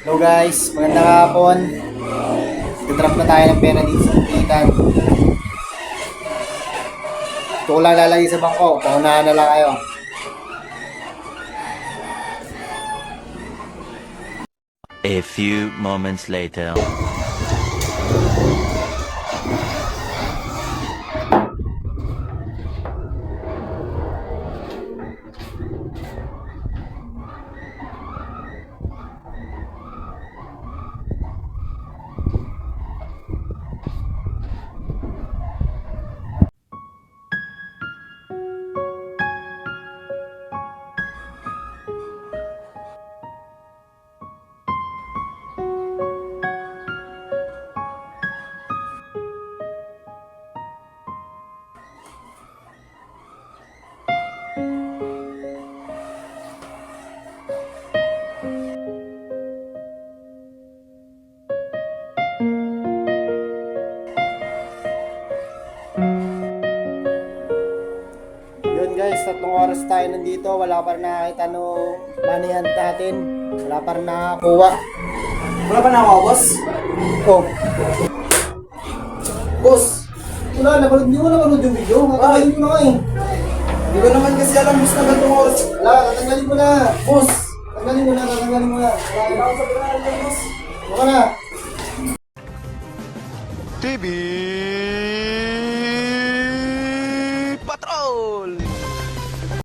Hello guys, magandang hapon. Nag-drop na tayo ng pera dito sa Pitan. Ito ko lang lalagay sa bangko, paunahan na lang kayo. A few moments later. Yun guys, 3 oras tayo nandito. Wala pa rin nakakita nung money hunt natin. Wala pa rin nakakuha. Wala pa nakuha, boss? Oh, Boss, wala, hindi mo napanood yung video. Kakakain ko na nga eh. hindi ko naman kasi alam, boss, na gantong oras. Wala, tatanggalin mo na. Boss, Tatanggalin mo na. hindi ako sa pinaaral yan, boss. Wala na. TV.